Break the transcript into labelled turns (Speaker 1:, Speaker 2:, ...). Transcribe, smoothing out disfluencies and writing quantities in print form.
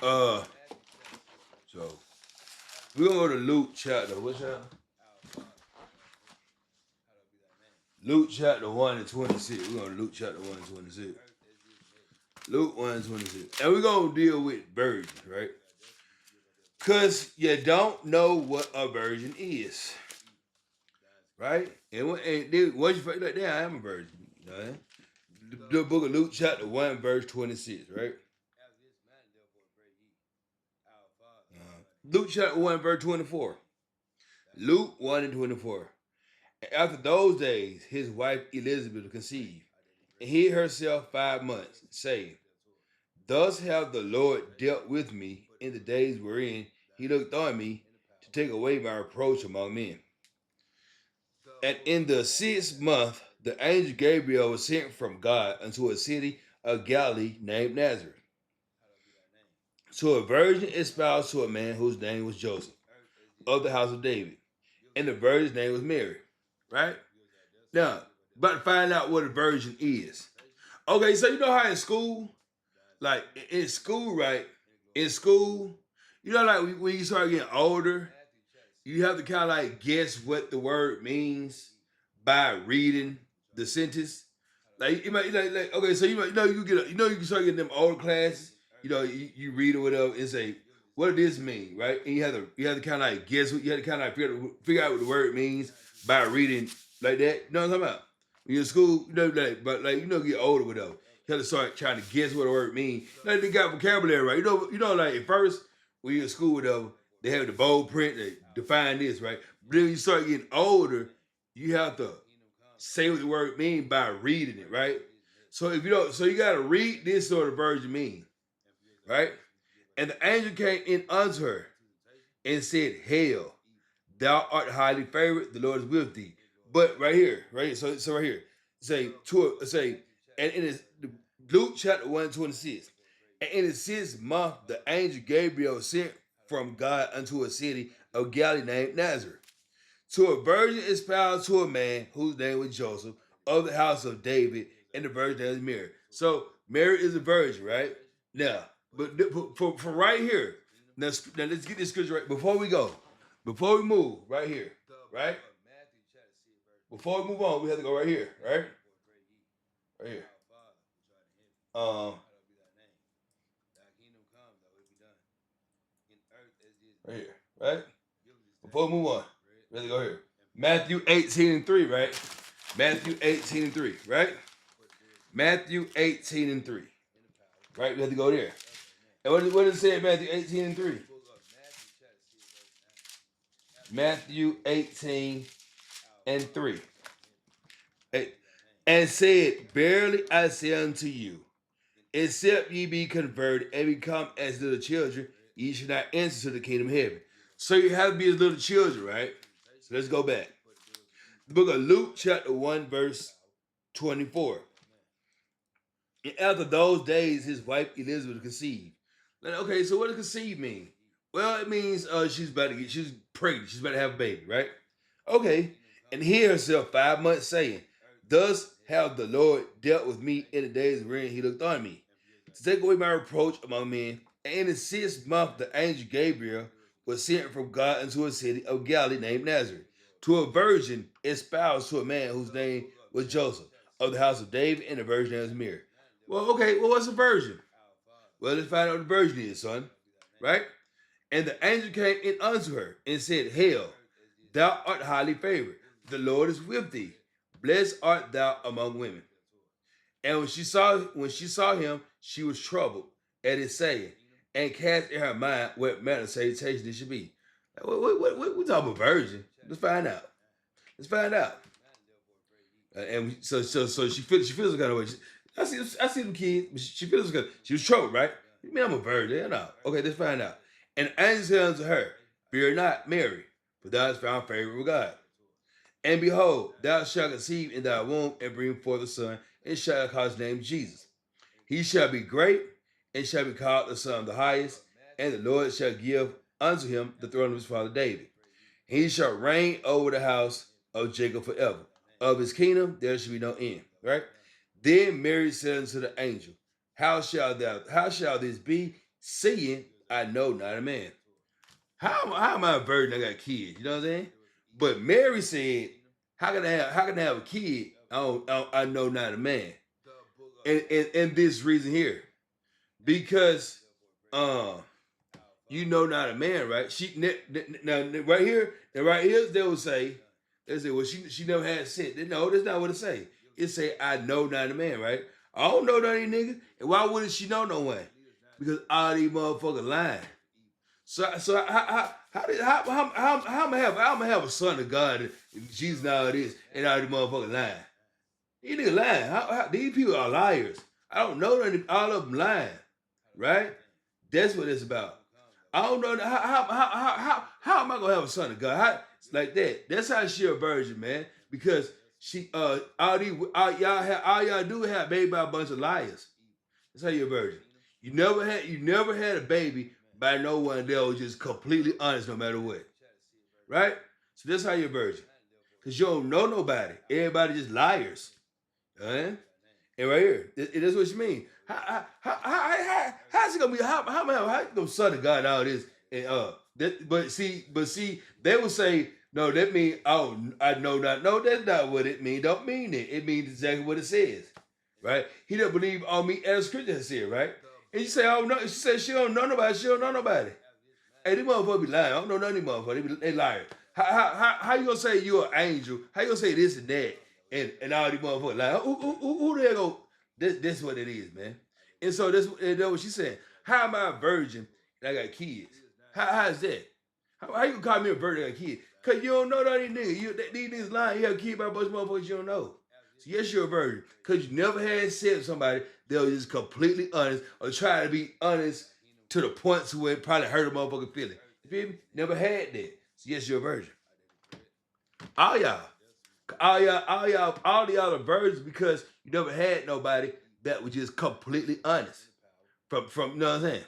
Speaker 1: Uh, so we're gonna go to Luke chapter. What's that? Luke chapter 1 and 26. We're gonna Luke chapter 1 and 26. Luke 1 and 26. And we're gonna deal with virgins, right? Because you don't know what a virgin is. Right? And once you find out, yeah, I am a virgin. You know, the book of Luke chapter 1, verse 26, right? Luke chapter 1, verse 24. Luke 1 and 24. After those days, his wife Elizabeth conceived, and hid herself 5 months, saying, Thus have the Lord dealt with me in the days wherein he looked on me to take away my reproach among men. And in the 6th month, the angel Gabriel was sent from God unto a city of Galilee named Nazareth, to a virgin espoused to a man whose name was Joseph, of the house of David. And the virgin's name was Mary. Right? Now, about to find out what a virgin is. Okay, so you know how in school, like in school, right? In school, you know, like when you start getting older, you have to kind of like guess what the word means by reading the sentence. Like it might like okay, so you can start getting them older classes. You read or whatever and say what does this mean, right? And you have to kind of like guess what you have to kind of like figure out what the word means by reading like that. You know what I'm talking about? When you're in school, but like get older or whatever. You have to start trying to guess what the word means. Like they got vocabulary, right? Like at first when you're in school, whatever, they have the bold print that define this, right? But then when you start getting older, you have to say what the word means by reading it, right? So if you don't, so you gotta read this sort of virgin mean, right? And the angel came in unto her and said, Hail, thou art highly favored, the Lord is with thee. But right here, right? So right here, and in his, Luke chapter 1:26, and in the 6th month, the angel Gabriel sent from God unto a city of Galilee named Nazareth, to a virgin espoused to a man whose name was Joseph, of the house of David, and the virgin name is Mary. So Mary is a virgin, right? Now, but for right here, now let's get this scripture right before we go. Before we move, right here, right? Before we move on, we have to go right here, right? Right here. Um, right here, right? Before we move on, we have to go here. Matthew 18 and 3, right? Matthew 18 and 3, right? Matthew 18 and 3. Right? We have to go there. And what does it say in Matthew 18 and 3? Matthew 18 and 3. And said, Verily I say unto you, except ye be converted and become as little children, ye shall not enter to the kingdom of heaven. So you have to be as little children, right? So let's go back. The book of Luke, chapter 1, verse 24. And after those days, his wife Elizabeth conceived. Like, okay, so what does conceive mean? Well, it means she's pregnant. She's about to have a baby, right? Okay. And hid herself 5 months, saying, Thus have the Lord dealt with me in the days wherein he looked on me, to take away my reproach among men. And in the 6th month, the angel Gabriel was sent from God into a city of Galilee named Nazareth, to a virgin espoused to a man whose name was Joseph, of the house of David, and the virgin name was Mary. Well, okay, well, what's a virgin? Well, let's find out what a virgin is, son. Right? And the angel came in unto her and said, Hail, thou art highly favored. The Lord is with thee. Blessed art thou among women. And when she saw him, she was troubled at his saying, and cast in her mind what manner of salutation this should be. We talking about virgin? Let's find out. Let's find out. So she feels some kind of way. I see them kids, but she feels good. She was troubled, right? You mean I'm a virgin? Yeah, no. Okay, let's find out. And the angel said unto her, Fear not, Mary, for thou hast found favor with God. And behold, thou shalt conceive in thy womb and bring forth a son, and shalt call his name Jesus. He shall be great, and shall be called the Son of the Highest, and the Lord shall give unto him the throne of his father David. And he shall reign over the house of Jacob forever. Of his kingdom there shall be no end. Right? Then Mary said unto the angel, How shall this be, Seeing I know not a man. How am I a virgin? I got kids. You know what I'm saying? But Mary said, how can I have a kid? I know not a man. And this reason here. Because you know not a man, right? Now right here they say, well, she never had sex. No, that's not what it say. It say I know not a man, right? I don't know none of these niggas. And why wouldn't she know no one? Because all these motherfuckers lying. So how am I have a son of God and Jesus and all this and all these motherfuckers lying? These niggas lying. These people are liars. I don't know none of all of them lying, right? That's what it's about. I don't know how am I gonna have a son of God? Like that? That's how she a virgin, man. Because she all y'all do have baby by a bunch of liars. That's how you're a virgin. You never had a baby by no one that was just completely honest no matter what. Right? So that's how you're a virgin. Because you don't know nobody. Everybody just liars. And right here, that's what you mean. How's it gonna be? How you gonna son of God all this? And but see, they will say no. That mean I know not. No, that's not what it mean. Don't mean it. It means exactly what it says, right? He don't believe on me as Scripture has said, right? And you say, oh no, she said she don't know nobody. She don't know nobody. Hey, these motherfuckers be lying. I don't know none of these motherfuckers. They liars. How you gonna say you're an angel? How you gonna say this and that? And all these motherfuckers like, who they go? This what it is, man. And so that's what she said. How am I a virgin and I got kids? How is that? How you call me a virgin and I got kids? Cause you don't know none of these niggas. These niggas lying. You have a kid by a bunch of motherfuckers you don't know. So yes, you're a virgin. Cause you never had sex with somebody that was just completely honest or try to be honest to the point to where it probably hurt a motherfucker feeling. You feel me? Never had that. So yes, you're a virgin. All y'all. All y'all are virgins because you never had nobody that was just completely honest. From you know what I'm saying?